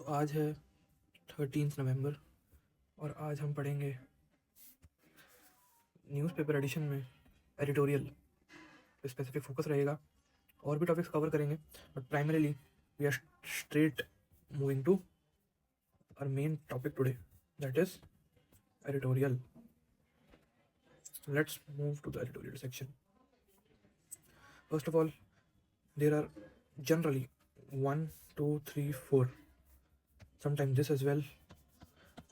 आज है 13 नवंबर और आज हम पढ़ेंगे न्यूज़पेपर एडिशन में एडिटोरियल पे स्पेसिफिक फोकस रहेगा। और भी टॉपिक्स कवर करेंगे but primarily we are straight moving to our main topic today, that is editorial. Let's move to the editorial section. First of all, there are generally 1, 2, 3, 4, sometimes this as well,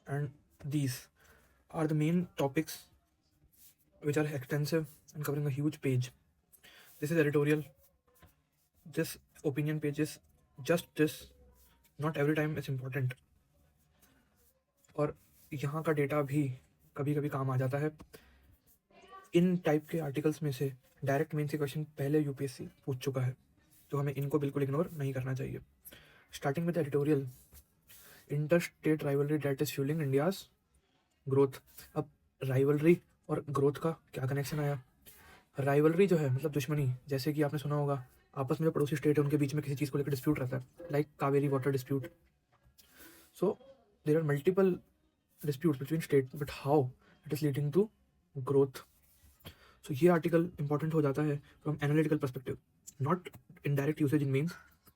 and these are the main topics which are extensive and covering a huge page. This is editorial. This opinion page is just this. Not every time it's important. और यहाँ का data भी कभी कभी काम आ जाता है. इन type के आर्टिकल्स में से डायरेक्ट मेन से क्वेश्चन पहले यूपीएससी पूछ चुका है, तो हमें इनको बिल्कुल इग्नोर नहीं करना चाहिए. Starting with editorial, inter state rivalry that is fuelling India's growth. अब राइवलरी और ग्रोथ का क्या कनेक्शन आया? राइवलरी जो है मतलब दुश्मनी, जैसे कि आपने सुना होगा आपस में जो पड़ोसी स्टेट है उनके बीच में किसी चीज़ को लेकर डिस्प्यूट रहता है, like Kaveri water dispute. So there are multiple dispute between state, but how it is leading to growth. So ये आर्टिकल इंपॉर्टेंट हो जाता है from analytical perspective, not in direct usage in means,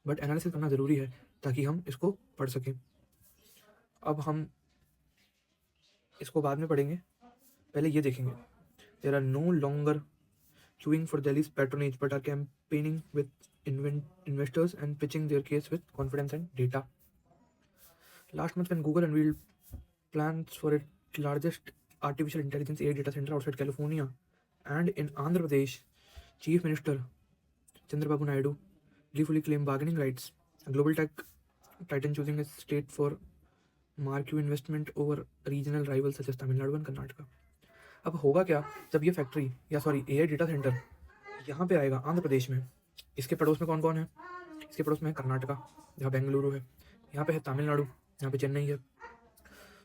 but analysis करना ज़रूरी है ताकि हम इसको पढ़ सकें. अब हम इसको बाद में पढ़ेंगे, पहले ये देखेंगे. There are no longer queuing for Delhi's patronage but are campaigning with investors and pitching their case with confidence and data. Last month when Google unveiled plans for its largest artificial intelligence AI data center outside California and in Andhra Pradesh, Chief Minister Chandrababu Naidu gleefully claimed bargaining rights. A global tech titan choosing a state for marquee investment over regional rivals such as Tamil Nadu and Karnataka. अब होगा क्या जब ये factory या sorry AI data centre यहाँ पे आएगा आंध्र प्रदेश में. इसके पड़ोस में कौन कौन है? इसके पड़ोस में है कर्नाटका जहाँ बेंगलुरु है, यहाँ पे है तमिलनाडु, यहाँ पे चेन्नई है.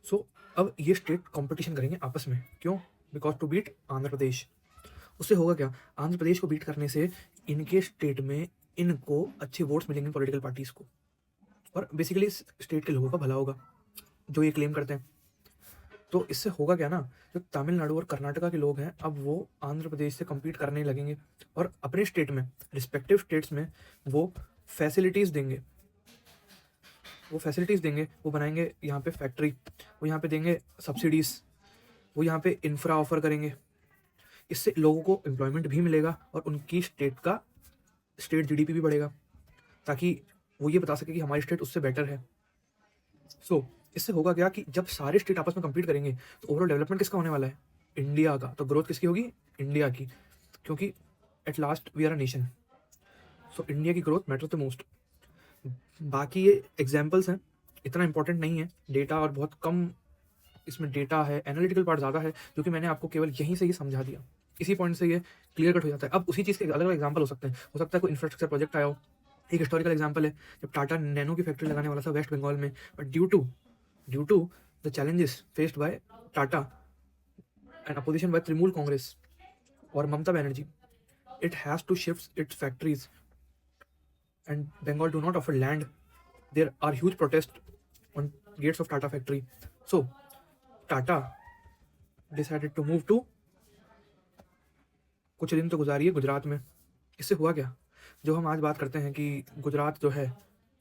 सो अब ये स्टेट कंपटीशन करेंगे आपस में. क्यों? Because to beat Andhra Pradesh. उससे होगा क्या? आंध्र प्रदेश को बीट करने से इनके स्टेट में इनको अच्छे वोट्स मिलेंगे पॉलिटिकल पार्टीज को, और बेसिकली इस स्टेट के लोगों का भला होगा जो ये क्लेम करते हैं. तो इससे होगा क्या ना, जो तमिलनाडु और कर्नाटका के लोग हैं अब वो आंध्र प्रदेश से कम्पीट करने लगेंगे और अपने स्टेट में, रिस्पेक्टिव स्टेट्स में वो फैसिलिटीज़ देंगे. वो बनाएंगे यहाँ पे फैक्ट्री, वो यहाँ पे देंगे सब्सिडीज़, वो यहाँ पे इंफ्रा ऑफर करेंगे. इससे लोगों को एम्प्लॉयमेंट भी मिलेगा और उनकी स्टेट जीडीपी भी बढ़ेगा, ताकि वो ये बता सके कि हमारी स्टेट उससे बेटर है. सो इससे होगा क्या कि जब सारे स्टेट आपस में कम्पीट करेंगे तो ओवरऑल डेवलपमेंट किसका होने वाला है? इंडिया का. तो ग्रोथ किसकी होगी? इंडिया की, क्योंकि at last we are a nation. So India की ग्रोथ मैटर द मोस्ट. बाकी ये एग्जाम्पल्स हैं, इतना इंपॉर्टेंट नहीं है डेटा, और बहुत कम इसमें डेटा है, एनालिटिकल पार्ट ज़्यादा है, जो कि मैंने आपको केवल यहीं से ही समझा दिया. इसी पॉइंट से ये क्लियर कट हो जाता है. अब उसी चीज़ के अलग अलग एग्जाम्पल हो सकते हैं. हो सकता है कोई इंफ्रास्ट्रक्चर प्रोजेक्ट आया हो. एक हिस्टोरिकल एग्जाम्पल है जब टाटा नैनो की फैक्ट्री लगाने वाला था वेस्ट बंगाल में, but due to the challenges faced by Tata and opposition by Trinamool Congress or Mamata Banerjee, it has to shift its factories, and Bengal do not offer land. There are huge protests on gates of Tata factory. So Tata decided to move to, कुछ दिन तो गुजारिए गुजरात में. इससे हुआ क्या? जो हम आज बात करते हैं कि गुजरात जो है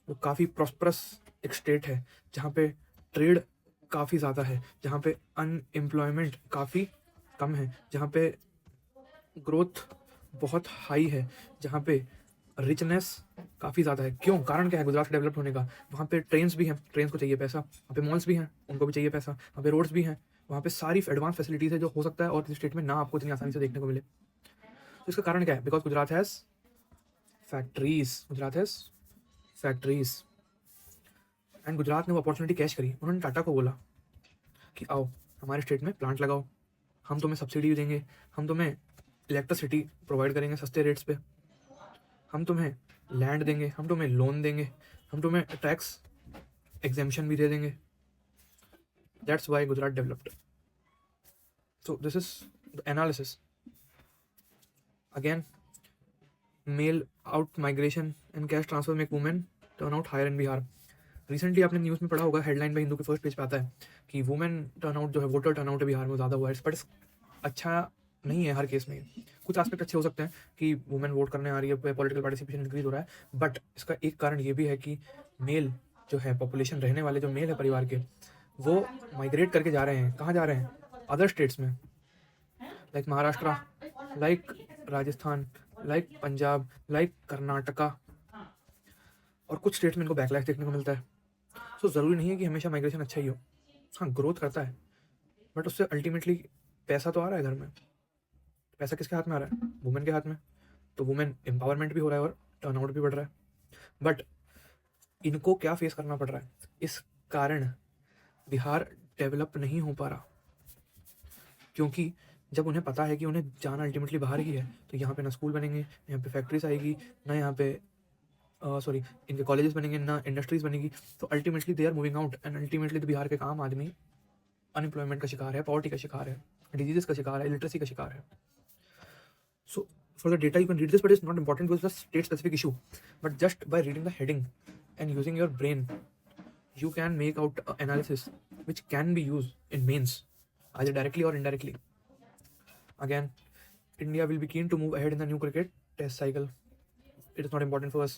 वो काफ़ी प्रॉस्परस एक स्टेट है, जहाँ पे ट्रेड काफ़ी ज़्यादा है, जहाँ पे अनएम्प्लॉयमेंट काफ़ी कम है, जहाँ पे ग्रोथ बहुत हाई है, जहाँ पे रिचनेस काफ़ी ज़्यादा है. क्यों? कारण क्या है गुजरात के डेवलप होने का? वहाँ पे ट्रेन्स भी हैं, ट्रेन्स को चाहिए पैसा. वहाँ पे मॉल्स भी हैं, उनको भी चाहिए पैसा. वहाँ पे रोड्स भी हैं, वहाँ पे सारी एडवांस फैसिलिटीज़ है जो हो सकता है और किसी स्टेट में ना आपको इतनी आसानी से देखने को मिले. तो इसका कारण क्या है? Because Gujarat has factories. And Gujarat ने वो अपॉर्चुनिटी कैच करी. उन्होंने टाटा को बोला कि आओ हमारे स्टेट में प्लांट लगाओ, हम तुम्हें सब्सिडी देंगे, हम तुम्हें इलेक्ट्रिसिटी प्रोवाइड करेंगे सस्ते रेट्स पे, हम तुम्हें लैंड देंगे, हम तुम्हें लोन देंगे, हम तुम्हें टैक्स एग्जेम्पशन भी दे देंगे. That's why Gujarat developed. So this is the analysis. Again, male out migration and cash transfer make women turn out higher in Bihar. Recently आपने न्यूज़ में पढ़ा होगा, हेडलाइन में हिंदू के फर्स्ट पेज पे आता है कि वुमेन टर्नआउट जो है, वोटर टर्नआउट है बिहार में ज़्यादा हुआ है, बट अच्छा नहीं है हर केस में। कुछ एस्पेक्ट अच्छे हो सकते हैं कि वुमेन वोट करने आ रही है, पॉलिटिकल पार्टिसिपेशन इंक्रीज हो रहा है, बट इसका एक कारण ये भी है कि मेल जो है, पॉपुलेशन रहने वाले जो मेल है परिवार के, वो माइग्रेट करके जा रहे हैं। कहाँ जा रहे हैं? अदर स्टेट्स में, like Maharashtra, like Rajasthan, like Punjab, like Karnataka, और कुछ स्टेट्स में इनको बैकलैश देखने को मिलता है। सो ज़रूरी नहीं है कि हमेशा माइग्रेशन अच्छा ही हो। हाँ, ग्रोथ करता है, बट उससे अल्टीमेटली पैसा तो आ रहा है घर में। पैसा किसके हाथ में आ रहा है? वुमेन के हाथ में। तो वुमेन एम्पावरमेंट भी हो रहा है और टर्नआउट भी बढ़ रहा है, बट इनको क्या फेस करना पड़ रहा है? इस कारण बिहार डेवलप नहीं हो पा रहा, क्योंकि जब उन्हें पता है कि उन्हें जाना अल्टीमेटली बाहर ही है, तो यहाँ पे ना स्कूल बनेंगे, यहाँ पे फैक्ट्रीज आएगी, ना यहाँ पे सॉरी इनके कॉलेजेस बनेंगे, ना इंडस्ट्रीज बनेगी। तो ultimately they are moving out, and ultimately तो बिहार के आम आदमी अनएम्प्लॉयमेंट का शिकार है, पॉवर्टी का शिकार है, डिजीजेस का शिकार है, इलिटरेसी का शिकार है। So for the data you can read this, but it's not important because it's a state specific issue. But just by reading the heading and using your brain, you can make out analysis which can be used in mains, either directly or indirectly. Again, India will be keen to move ahead in the new cricket test cycle. It is not important for us.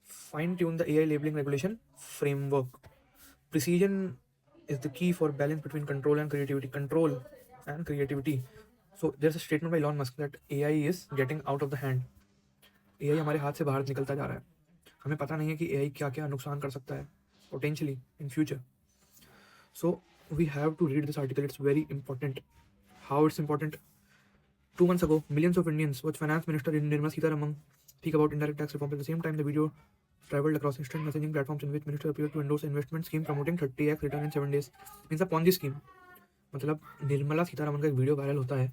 Fine tune the AI labeling regulation framework. Precision is the key for balance between control and creativity. Control and creativity. So there's a statement by Elon Musk that AI is getting out of the hand. AI हमारे हाथ से बाहर निकलता जा रहा है। हमें पता नहीं है कि AI क्या क्या नुकसान कर सकता है potentially in future. So we have to read this article. It's very important. How it's important? 2 months ago, millions of Indians watched Finance Minister Nirmala Sitharaman speak about indirect tax reform. At the same time, the video traveled across instant messaging platforms in which minister appeared to endorse investment scheme promoting 30x return in 7 days. Means a Ponzi scheme. मतलब निर्मला सीतारमन का एक video viral होता है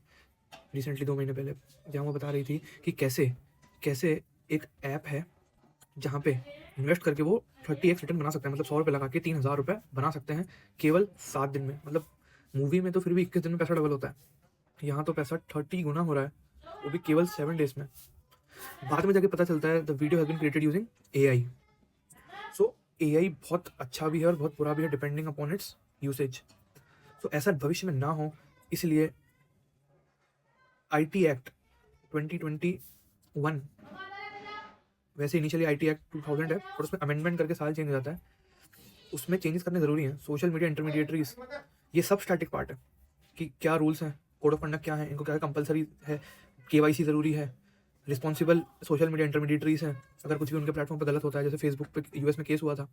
recently 2 महीने पहले, जहाँ वो बता रही थी कि कैसे एक ऐप है जहाँ पे इन्वेस्ट करके वो 30x रिटर्न बना सकते हैं, मतलब 100 रुपये लगा के 3000 रुपये बना सकते हैं केवल 7 दिन में। मतलब मूवी में तो फिर भी 21 दिन में पैसा डबल होता है, यहाँ तो पैसा 30 गुना हो रहा है, वो भी केवल 7 डेज में। बाद में जाके पता चलता है the video has been created using AI। सो AI बहुत अच्छा भी है और बहुत बुरा भी है, डिपेंडिंग अपॉन इट्स यूसेज। सो ऐसा भविष्य में ना हो, इसलिए IT एक्ट 2021, वैसे इनिशियली IT एक्ट 2000 है, और उसमें अमेंडमेंट करके साल चेंज हो जाता है, उसमें चेंजेस करने ज़रूरी हैं। सोशल मीडिया इंटरमीडिएटरीज, ये सब स्टैटिक पार्ट है कि क्या रूल्स हैं, कोड ऑफ कंडक्ट क्या है, इनको क्या कंपलसरी है, KYC ज़रूरी है, रिस्पॉन्सिबल सोशल मीडिया इंटरमीडिएटरीज हैं। अगर कुछ भी उनके प्लेटफॉर्म पर गलत होता है, जैसे फेसबुक पे US में केस हुआ था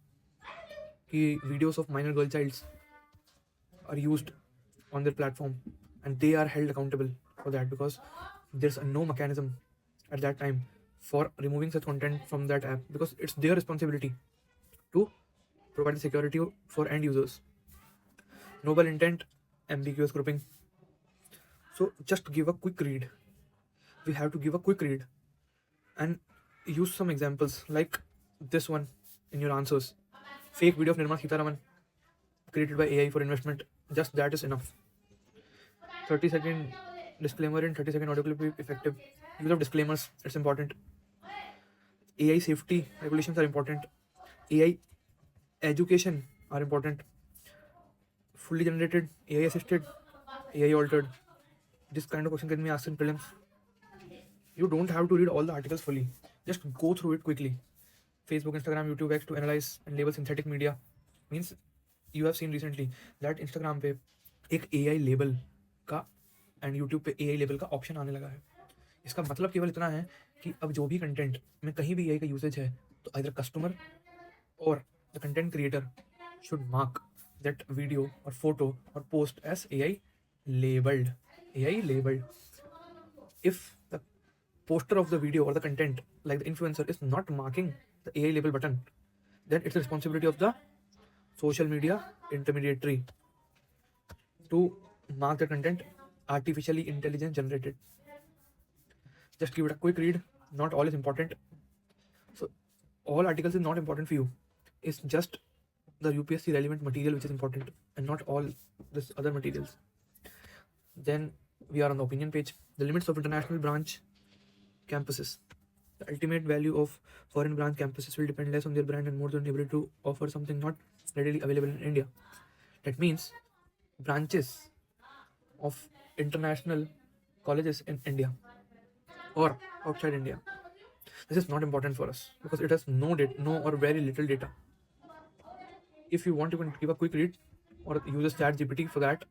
कि videos of minor girl childs are used on their platform and they are held accountable for that because there's no mechanism at that time for removing such content from that app, because it's their responsibility to provide the security for end users. Noble intent, ambiguous grouping. So just give a quick read. We have to give a quick read and use some examples like this one in your answers. Fake video of Nirmala Sitharaman created by AI for investment. Just that is enough. 30-second disclaimer and 30-second audio clip be effective. Use of disclaimers, it's important. AI safety regulations are important. AI education are important. Fully generated, AI assisted, AI altered. This kind of question can be asked in prelims. You don't have to read all the articles fully. Just go through it quickly. Facebook, Instagram, YouTube, X to analyze and label synthetic media. Means you have seen recently that Instagram पे एक AI label का and YouTube पे AI level का option आने लगा है। इसका मतलब केवल इतना है कि अब जो भी कंटेंट में कहीं भी AI का यूसेज है, तो either customer or the content creator should mark that video or photo or post as AI labeled. AI labeled. If the poster of the video or the content, like the influencer, is not marking the AI label button, then it's the responsibility of the social media intermediary to mark the content artificially intelligence generated. Just give it a quick read. Not all is important. So all articles is not important for you. It's just the UPSC relevant material which is important, and not all this other materials. Then we are on the opinion page. The limits of international branch campuses. The ultimate value of foreign branch campuses will depend less on their brand and more on the ability to offer something not readily available in India. That means branches of international colleges in India or outside India. This is not important for us because it has no or very little data. If you want, you can give a quick read or use a chat GPT for that,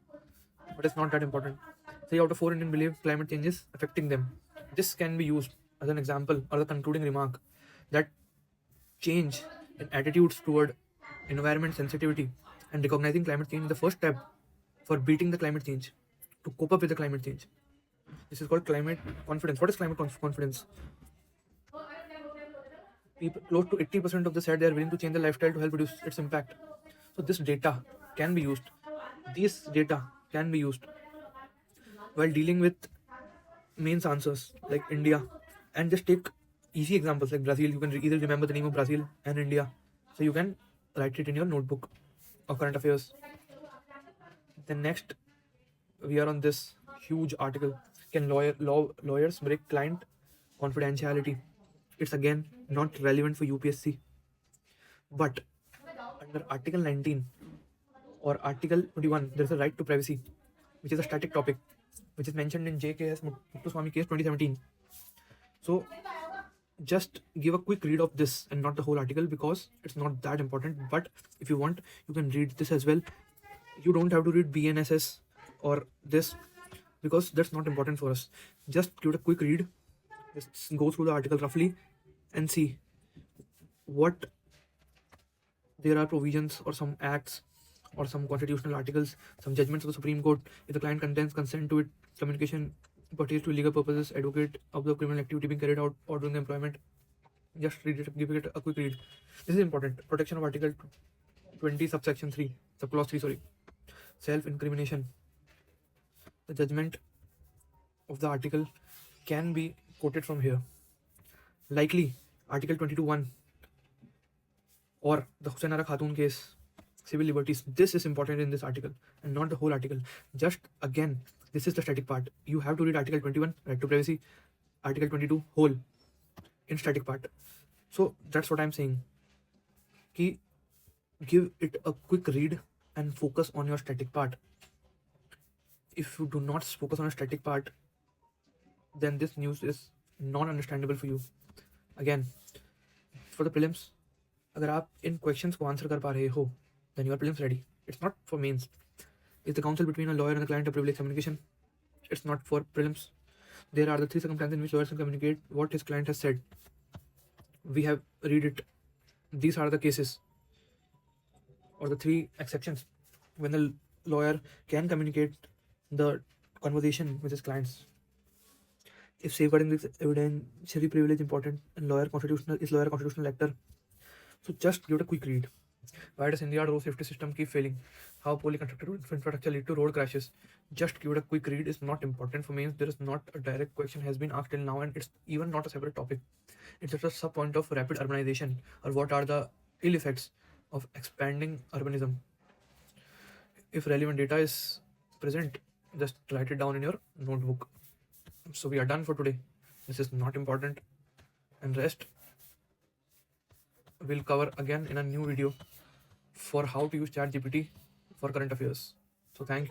but it's not that important. 3 out of 4 Indians believe climate change is affecting them. This can be used as an example or the concluding remark that change in attitudes toward environment sensitivity and recognizing climate change is the first step for beating the climate change, to cope up with the climate change. This is called climate confidence. What is climate confidence? People, close to 80% of them said they are willing to change their lifestyle to help reduce its impact. So this data can be used. These data can be used while dealing with mains answers like India, and just take easy examples like Brazil. You can either remember the name of Brazil and India, so you can write it in your notebook of current affairs. Then next, we are on this huge article. Can lawyers break client confidentiality? It's again not relevant for UPSC, but under Article 19 or Article 21, there is a right to privacy, which is a static topic, which is mentioned in JKS Muttuswamy case 2017. So just give a quick read of this and not the whole article because it's not that important. But if you want, you can read this as well. You don't have to read BNSS or this because that's not important for us. Just give it a quick read. Just go through the article roughly and see what there are provisions or some acts or some constitutional articles, some judgments of the Supreme Court. If the client contains consent to it, communication pertains to legal purposes, advocate of the criminal activity being carried out or during the employment. Just read it, give it a quick read. This is important. Protection of Article 20, subsection 3, subclause 3, sorry. Self-incrimination. The judgment of the article can be quoted from here. Likely, Article 22(1) or the Hussain Ara Khatun case, civil liberties. This is important in this article and not the whole article. Just again, this is the static part. You have to read Article 21, right to privacy, Article 22, whole, in static part. So that's what I'm saying. Ki give it a quick read and focus on your static part. If you do not focus on a static part, then this news is not understandable for you. Again, for the prelims, अगर आप इन questions को answer कर पा रहे हो, then you are prelims ready. It's not for mains. Is the counsel between a lawyer and a client a privileged communication? It's not for prelims. There are the 3 circumstances in which lawyers can communicate what his client has said. We have read it. These are the cases or the 3 exceptions when the lawyer can communicate the conversation with his clients. If safeguarding this evidentiary privilege important and lawyer constitutional actor. So just give it a quick read. Why does India road safety system keep failing? How poorly constructed infrastructure lead to road crashes? Just give it a quick read. Is not important for mains. There is not a direct question has been asked till now, and it's even not a separate topic. It's just a sub point of rapid urbanization, or what are the ill effects of expanding urbanism. If relevant data is present, just write it down in your notebook. So we are done for today. This is not important, and rest we'll cover again in a new video for how to use ChatGPT for current affairs. So thank you.